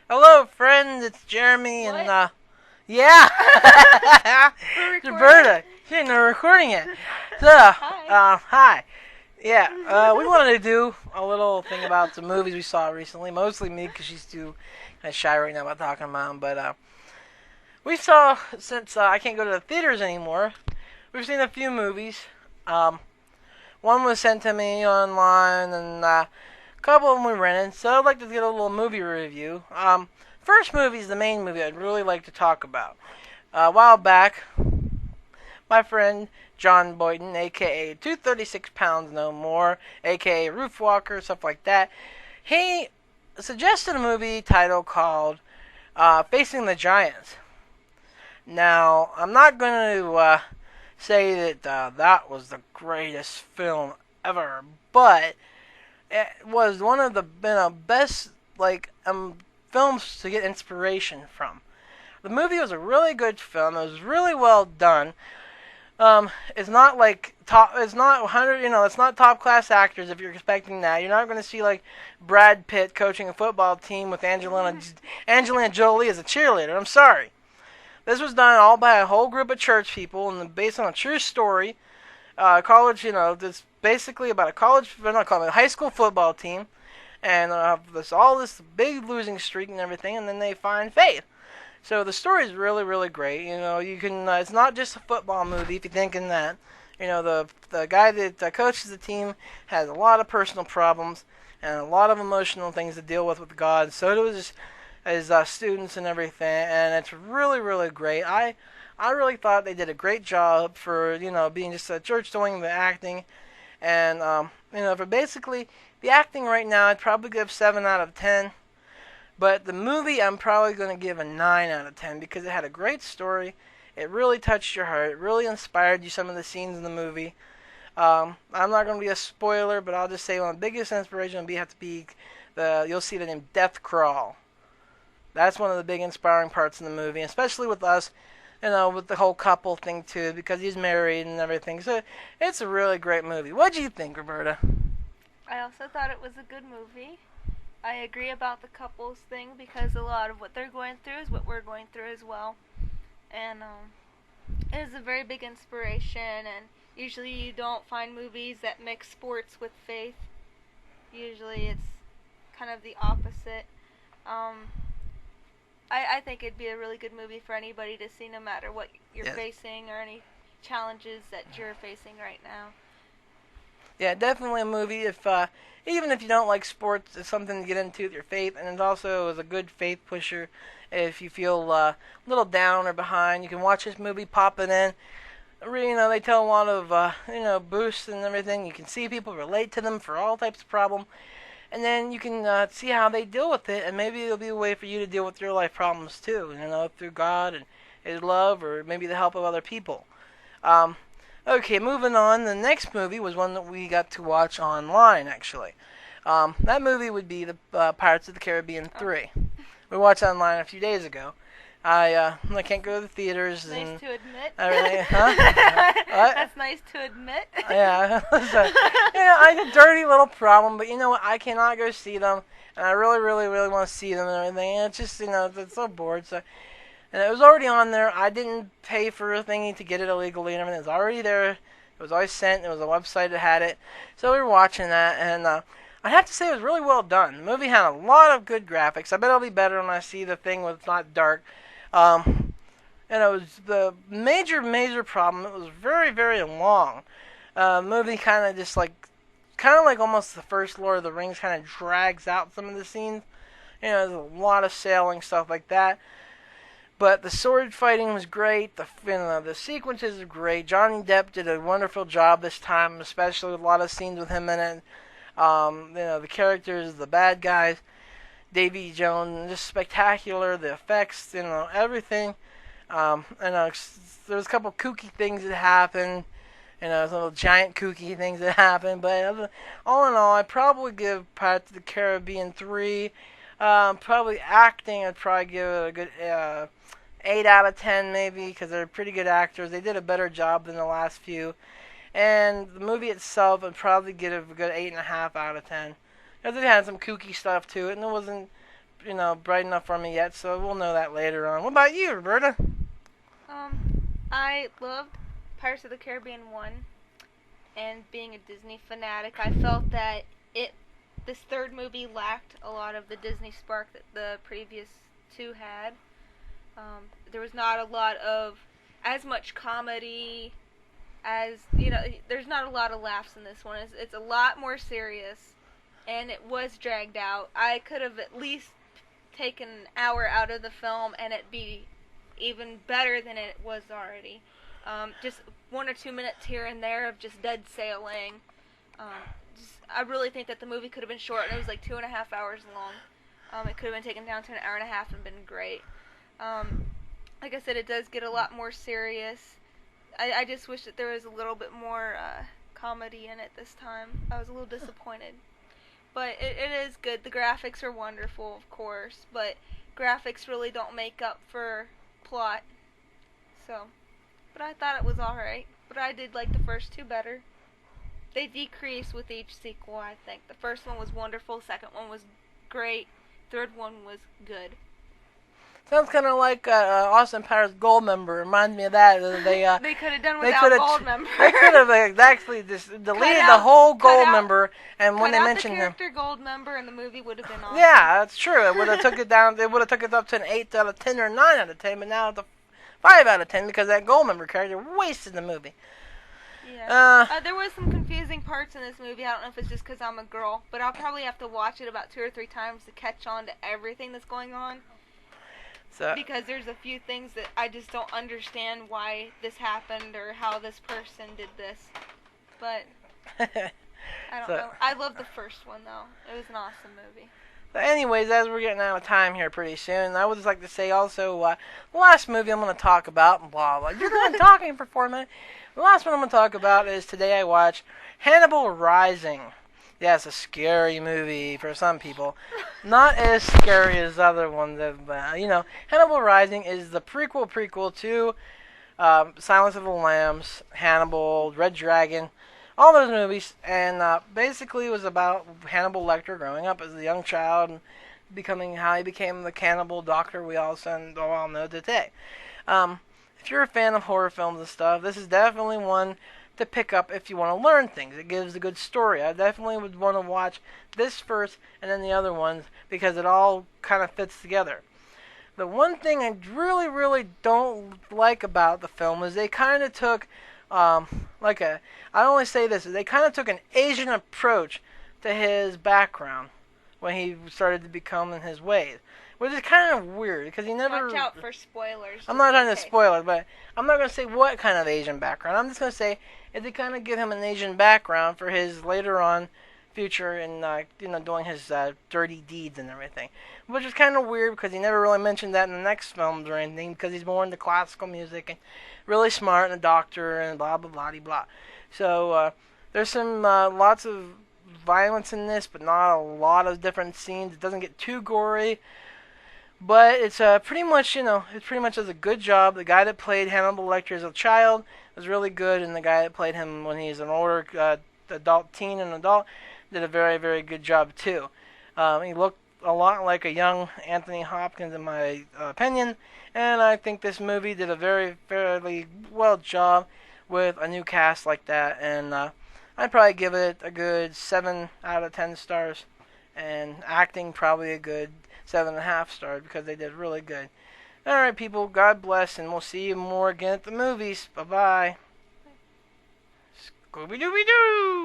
Hello, friends. It's Jeremy and What? yeah, We're recording? Roberta. She ain't no recording it. So, Hi. hi. Yeah, we wanted to do a little thing about some movies we saw recently. Mostly me, because she's too kind of shy right now about talking about them. But we saw, since I can't go to the theaters anymore, we've seen a few movies. Um, One was sent to me online, and a couple of them we rented. So I'd like to get a little movie review. First movie is the main movie I'd really like to talk about. A while back, my friend John Boyden, aka 236 Pounds No More, aka Roof Walker, stuff like that, he suggested a movie title called Facing the Giants. Now, I'm not going to say that that was the greatest film ever, but it was one of the best films to get inspiration from. The movie was a really good film. It was really well done. It's not like top. It's not 100. It's not top class actors. If you're expecting that, you're not going to see like Brad Pitt coaching a football team with Angelina Jolie as a cheerleader. I'm sorry. This was done all by a whole group of church people and based on a true story. College, it's basically about a high school football team, and this big losing streak and everything, and then they find faith. So the story is really, really great. You can. It's not just a football movie if you're thinking that. The guy that coaches the team has a lot of personal problems and a lot of emotional things to deal with God. So do his students and everything, and it's really, really great. I really thought they did a great job for being just a church doing the acting, and for basically the acting right now, I'd probably give 7 out of 10. But the movie, I'm probably going to give a 9 out of 10 because it had a great story. It really touched your heart. It really inspired you. Some of the scenes in the movie. I'm not going to be a spoiler, but I'll just say one of the biggest inspiration will have to be you'll see the name Death Crawl. That's one of the big inspiring parts in the movie, especially with us, with the whole couple thing too, because he's married and everything. So it's a really great movie. What do you think, Roberta? I also thought it was a good movie. I agree about the couples thing because a lot of what they're going through is what we're going through as well. And it is a very big inspiration, and usually you don't find movies that mix sports with faith. Usually it's kind of the opposite. Um, I think it'd be a really good movie for anybody to see no matter what you're Yes. facing or any challenges that you're facing right now. Yeah, definitely a movie. If even if you don't like sports, it's something to get into with your faith, and it also is a good faith pusher. If you feel a little down or behind, you can watch this movie, pop it in. They tell a lot of boosts and everything. You can see people relate to them for all types of problems, and then you can see how they deal with it, and maybe it'll be a way for you to deal with your life problems too. Through God and His love, or maybe the help of other people. Um, Okay, moving on. The next movie was one that we got to watch online, actually. That movie would be the Pirates of the Caribbean Oh. 3. We watched it online a few days ago. I can't go to the theaters. Nice And to admit. I really, huh? What? That's nice to admit. Yeah. So, I had a dirty little problem, but you know what? I cannot go see them, and I really, really, really want to see them and everything. And it's just, it's so bored. So, and it was already on there. I didn't pay for a thingy to get it illegally and everything. It was already there. It was always sent. It was a website that had it. So we were watching that, and I have to say it was really well done. The movie had a lot of good graphics. I bet it'll be better when I see the thing when it's not dark. And it was the major problem. It was very, very long. Movie kind of like almost the first Lord of the Rings, kind of drags out some of the scenes. There's a lot of sailing, stuff like that. But the sword fighting was great. The sequences are great. Johnny Depp did a wonderful job this time, especially with a lot of scenes with him in it. The characters, the bad guys, Davy Jones, just spectacular. The effects, everything. There was a couple kooky things that happened. Some little giant kooky things that happened. But all in all, I'd probably give Pirates of the Caribbean 3. Probably acting, I'd probably give it a good 8 out of 10 maybe, because they're pretty good actors. They did a better job than the last few. And the movie itself, I'd probably give it a good 8.5 out of 10. Because it had some kooky stuff to it, and it wasn't bright enough for me yet, so we'll know that later on. What about you, Roberta? I loved Pirates of the Caribbean 1, and being a Disney fanatic, I felt that this third movie lacked a lot of the Disney spark that the previous two had. There was not a lot of as much comedy as there's not a lot of laughs in this one. It's a lot more serious, and it was dragged out. I could have at least taken an hour out of the film and it be even better than it was already. Just 1 or 2 minutes here and there of just dead sailing. I really think that the movie could have been short, and it was like 2.5 hours long. It could have been taken down to an hour and a half and been great. Like I said, it does get a lot more serious. I just wish that there was a little bit more comedy in it this time. I was a little disappointed. But it is good. The graphics are wonderful, of course, but graphics really don't make up for plot. But I thought it was alright. But I did like the first two better. They decrease with each sequel, I think. The first one was wonderful, second one was great, third one was good. Sounds kind of like Austin Powers Goldmember. Reminds me of that. They could have done without Goldmember. They could have actually just deleted the whole Goldmember, and when they mentioned him, the character Goldmember in the movie would have been awesome. Yeah, that's true. It would have took it down. It would have took it up to an 8 out of 10 or 9 out of 10, but now it's a 5 out of 10 because that Goldmember character wasted the movie. Yeah. There was some confusing parts in this movie. I don't know if it's just because I'm a girl, but I'll probably have to watch it about 2 or 3 times to catch on to everything that's going on. Because there's a few things that I just don't understand why this happened or how this person did this. But I don't know. I love the first one, though. It was an awesome movie. But anyways, as we're getting out of time here pretty soon, I would just like to say also, the last movie I'm going to talk about, blah, blah. You're the one talking for 4 minutes. The last one I'm going to talk about is today I watched Hannibal Rising. Yeah, it's a scary movie for some people. Not as scary as other ones. Hannibal Rising is the prequel to Silence of the Lambs, Hannibal, Red Dragon, all those movies. And basically it was about Hannibal Lecter growing up as a young child and becoming how he became the cannibal doctor we all know today. If you're a fan of horror films and stuff, this is definitely one to pick up if you want to learn things. It gives a good story. I definitely would want to watch this first and then the other ones because it all kind of fits together. The one thing I really, really don't like about the film is they kind of took, I only say this, they kind of took an Asian approach to his background when he started to become in his ways. Which is kind of weird, because he never... Watch out for spoilers. I'm not trying to spoil it, but I'm not going to say what kind of Asian background. I'm just going to say, if they kind of give him an Asian background for his later on future in, doing his dirty deeds and everything. Which is kind of weird, because he never really mentioned that in the next films or anything, because he's more into classical music and really smart and a doctor and blah, blah, blah, blah. So, there's some lots of violence in this, but not a lot of different scenes. It doesn't get too gory. But it's pretty much does a good job. The guy that played Hannibal Lecter as a child was really good, and the guy that played him when he's an older teen and adult did a very, very good job too. He looked a lot like a young Anthony Hopkins in my opinion, and I think this movie did a very, fairly well job with a new cast like that, and I'd probably give it a good 7 out of 10 stars, and acting probably a good 7.5 stars because they did really good. Alright people, God bless, and we'll see you more again at the movies. Bye bye. Scooby-Dooby-Doo!